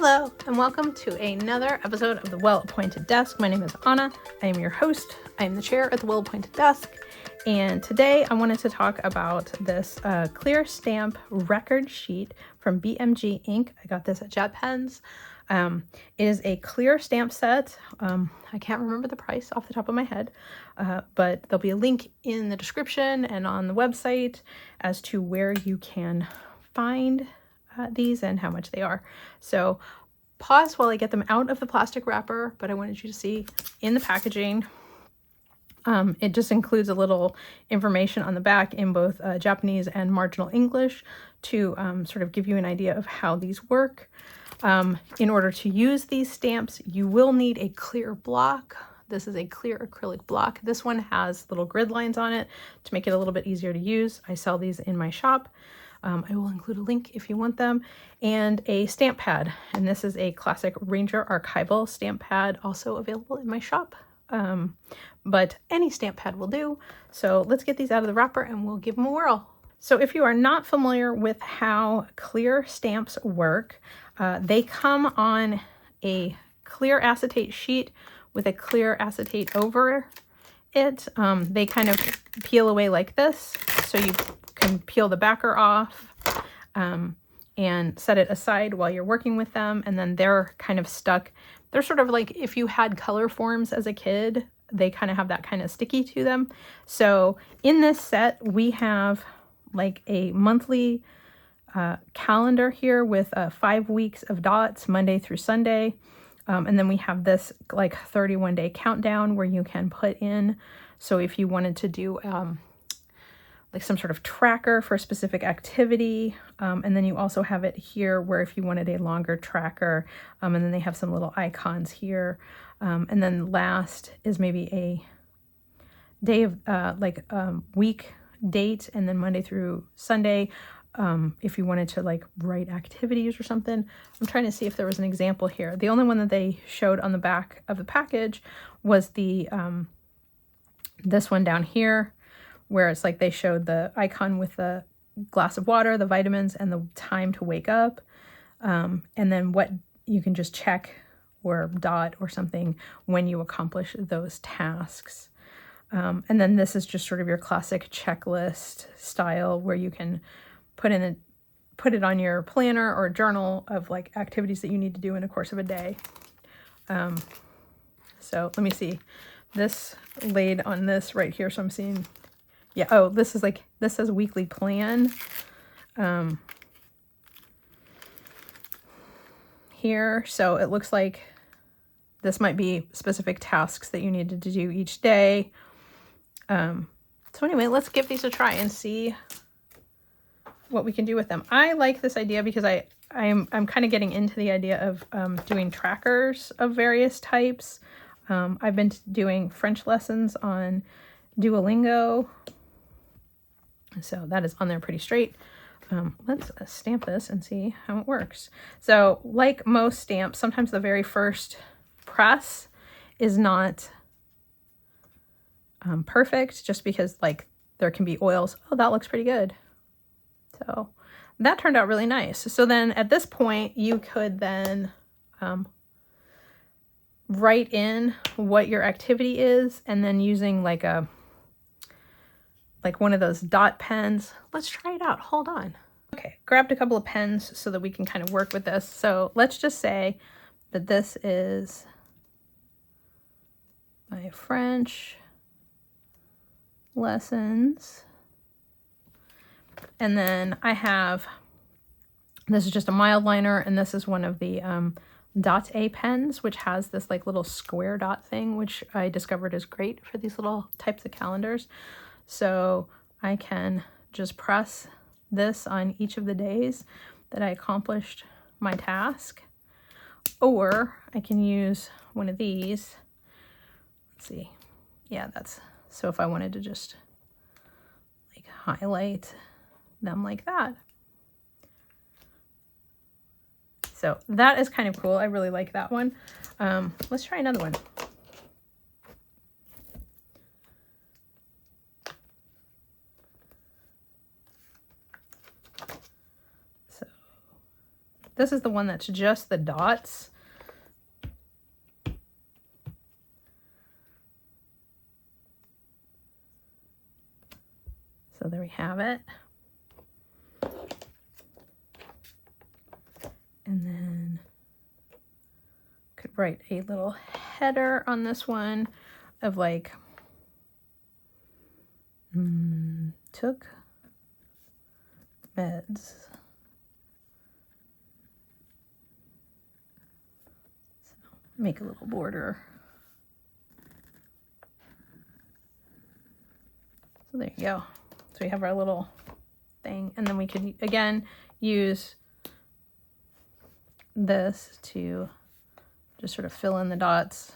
Hello, and welcome to another episode of The Well-Appointed Desk. My name is Anna. I am your host. I am the chair at The Well-Appointed Desk. And today I wanted to talk about this clear stamp record sheet from BMG Ink. I got this at JetPens. It is a clear stamp set. I can't remember the price off the top of my head, but there'll be a link in the description and on the website as to where you can find these and how much they are. So pause while I get them out of the plastic wrapper, but I wanted you to see in the packaging. It just includes a little information on the back in both Japanese and marginal English to sort of give you an idea of how these work. In order to use these stamps, you will need a clear block. This is a clear acrylic block. This one has little grid lines on it to make it a little bit easier to use. I sell these in my shop. I will include a link if you want them, and a stamp pad. And this is a classic Ranger archival stamp pad, also available in my shop. But any stamp pad will do. So let's get these out of the wrapper and we'll give them a whirl. So if you are not familiar with how clear stamps work, they come on a clear acetate sheet with a clear acetate over it. They kind of peel away like this, so you can peel the backer off and set it aside while you're working with them, and then they're kind of stuck. They're sort of like if you had color forms as a kid, they kind of have that kind of sticky to them. So in this set, we have like a monthly calendar here with 5 weeks of dots, Monday through Sunday. And then we have this like 31-day countdown where you can put in. So if you wanted to do like some sort of tracker for a specific activity, and then you also have it here where if you wanted a longer tracker, and then they have some little icons here. And then last is maybe a day of week date, and then Monday through Sunday, if you wanted to like write activities or something. I'm trying to see if there was an example here. The only one that they showed on the back of the package was the this one down here, where it's like they showed the icon with the glass of water, the vitamins, and the time to wake up, and then what you can just check or dot or something when you accomplish those tasks. And then this is just sort of your classic checklist style where you can put it on your planner or journal of like activities that you need to do in the course of a day. So let me see. This laid on this right here. So I'm seeing, yeah. Oh, this is like, this says weekly plan. Here. So it looks like this might be specific tasks that you needed to do each day. So anyway, let's give these a try and see what we can do with them. I like this idea because I'm kind of getting into the idea of doing trackers of various types. I've been doing French lessons on Duolingo, so that is on there pretty straight. Let's stamp this and see how it works. So like most stamps, sometimes the very first press is not perfect, just because like there can be oils. Oh, that looks pretty good. So that turned out really nice. So then at this point, you could then write in what your activity is, and then using like one of those dot pens. Let's try it out. Hold on. Okay, grabbed a couple of pens so that we can kind of work with this. So let's just say that this is my French lessons. And then I have, this is just a mild liner, and this is one of the Dot A pens, which has this like little square dot thing, which I discovered is great for these little types of calendars. So I can just press this on each of the days that I accomplished my task, or I can use one of these. Let's see. Yeah, that's, so if I wanted to just like highlight them like that. So that is kind of cool. I really like that one. Let's try another one. So This is the one that's just the dots. So there we have it. And then could write a little header on this one of like, took meds. So make a little border. So there you go. So we have our little thing, and then we could again use this to just sort of fill in the dots.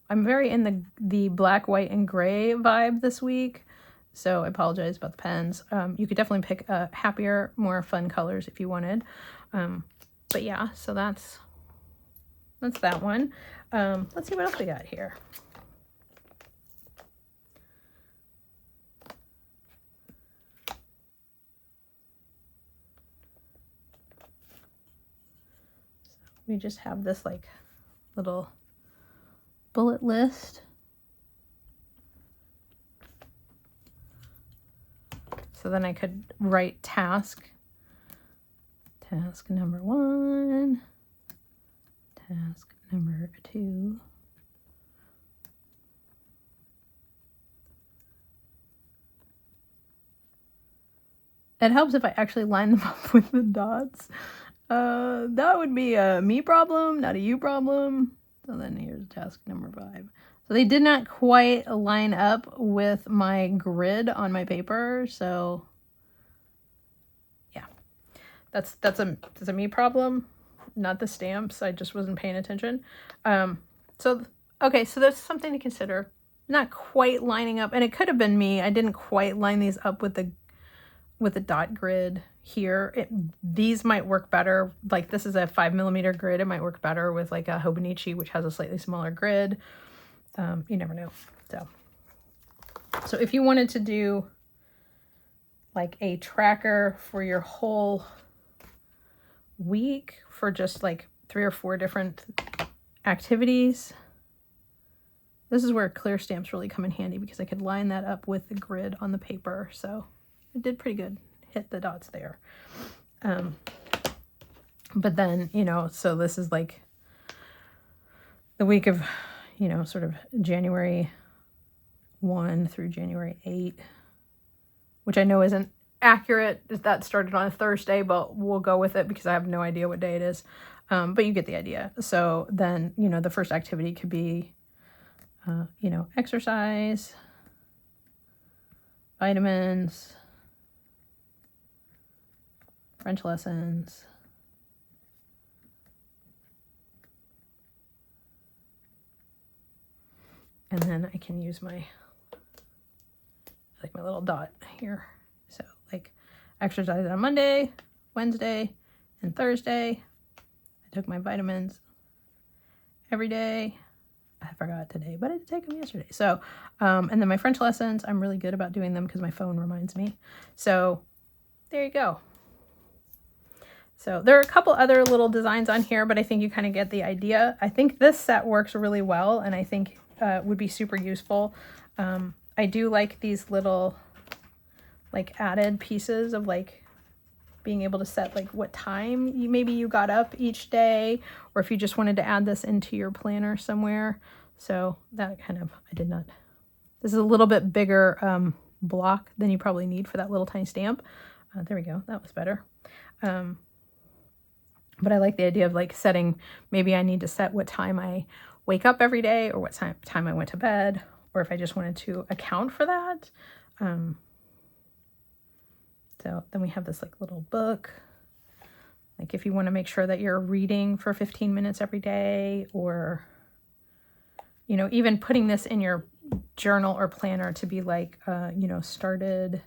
I'm very in the black, white, and gray vibe this week, so I apologize about the pens. You could definitely pick happier, more fun colors if you wanted. But yeah, so that's that one. Let's see what else we got here. We just have this like little bullet list. So then I could write task number 1, task number 2. It helps if I actually line them up with the dots. That would be a me problem, not a you problem. So then here's task number 5. So they did not quite line up with my grid on my paper. So yeah, that's a me problem, not the stamps. I just wasn't paying attention. Okay, so that's something to consider. Not quite lining up, and it could have been me. I didn't quite line these up with the dot grid here. These might work better. Like this is a 5mm grid. It might work better with like a Hobonichi, which has a slightly smaller grid. You never know. So if you wanted to do like a tracker for your whole week for just like 3 or 4 different activities, this is where clear stamps really come in handy, because I could line that up with the grid on the paper. So it did pretty good, hit the dots there. But then, so this is like the week of, sort of January 1 through January 8, which I know isn't accurate. That started on a Thursday, but we'll go with it because I have no idea what day it is. But you get the idea. So then, the first activity could be, exercise, vitamins, French lessons, and then I can use my little dot here. So like exercise on Monday, Wednesday, and Thursday. I took my vitamins every day. I forgot today, but I did take them yesterday. So, and then my French lessons, I'm really good about doing them because my phone reminds me. So there you go. So there are a couple other little designs on here, but I think you kind of get the idea. I think this set works really well, and I think would be super useful. I do like these little like added pieces of like being able to set like what time maybe you got up each day, or if you just wanted to add this into your planner somewhere. So that kind of, this is a little bit bigger block than you probably need for that little tiny stamp. There we go, that was better. But I like the idea of like setting, maybe I need to set what time I wake up every day, or what time I went to bed, or if I just wanted to account for that. So then we have this like little book, like if you want to make sure that you're reading for 15 minutes every day, or, even putting this in your journal or planner to be like, started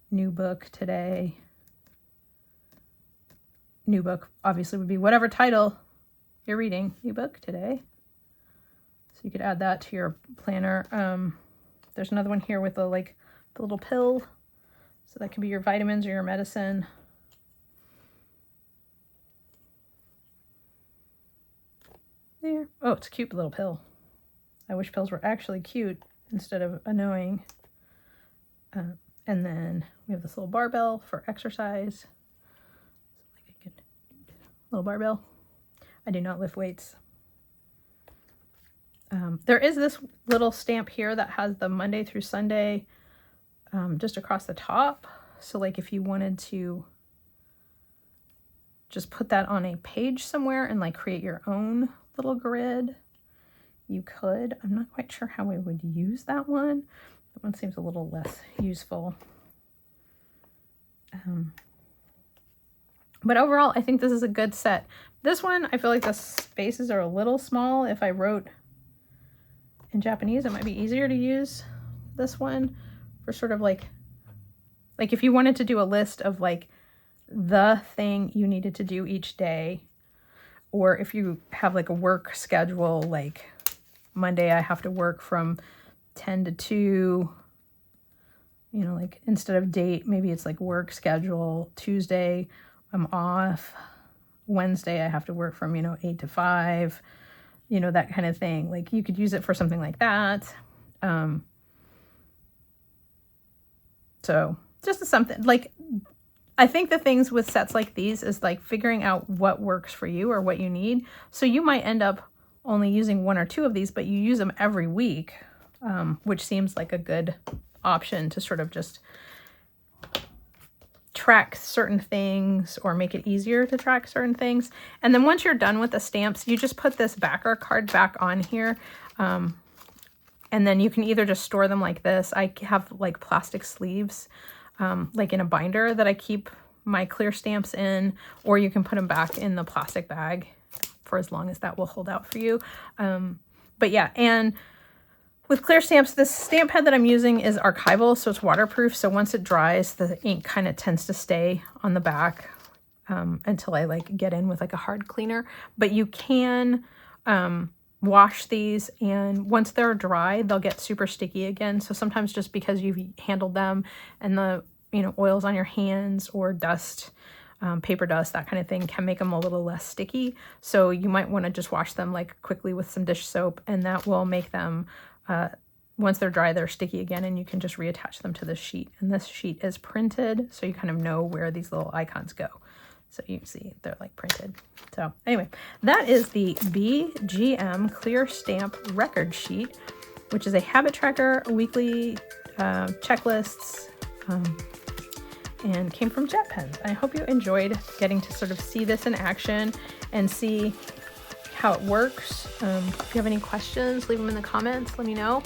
new book today. New book obviously would be whatever title you're reading, new book today. So you could add that to your planner. There's another one here with the little pill. So that could be your vitamins or your medicine. there. Oh, it's a cute little pill. I wish pills were actually cute instead of annoying. And then we have this little barbell for exercise. Like a good little barbell. I do not lift weights. There is this little stamp here that has the Monday through Sunday just across the top. So like if you wanted to just put that on a page somewhere and like create your own little grid, you could. I'm not quite sure how I would use that one. That one seems a little less useful. But overall, I think this is a good set. This one, I feel like the spaces are a little small. If I wrote in Japanese, it might be easier to use this one for sort of like if you wanted to do a list of like the thing you needed to do each day, or if you have like a work schedule, like Monday I have to work from 10 to 2, you know, like instead of date, maybe it's like work schedule. Tuesday I'm off. Wednesday I have to work from, 8 to 5, that kind of thing. Like you could use it for something like that. So just something like, I think the things with sets like these is like figuring out what works for you or what you need. So you might end up only using 1 or 2 of these, but you use them every week, which seems like a good option to sort of just track certain things or make it easier to track certain things. And then once you're done with the stamps, you just put this backer card back on here. And then you can either just store them like this. I have like plastic sleeves, like in a binder that I keep my clear stamps in, or you can put them back in the plastic bag for as long as that will hold out for you. But yeah, and with clear stamps, this stamp pad that I'm using is archival, so it's waterproof. So once it dries, the ink kind of tends to stay on the back until I like get in with like a hard cleaner. But you can wash these, and once they're dry, they'll get super sticky again. So sometimes just because you've handled them and the oils on your hands or dust, paper dust, that kind of thing can make them a little less sticky. So you might want to just wash them like quickly with some dish soap, and that will make them once they're dry, they're sticky again, and you can just reattach them to this sheet. And this sheet is printed, so you kind of know where these little icons go. So you can see they're like printed. So anyway, that is the BGM Clear Stamp Record Sheet, which is a habit tracker, weekly checklists, and came from Jet Pens. I hope you enjoyed getting to sort of see this in action and see how it works. If you have any questions, leave them in the comments. Let me know.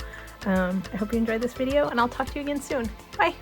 I hope you enjoyed this video, and I'll talk to you again soon. Bye.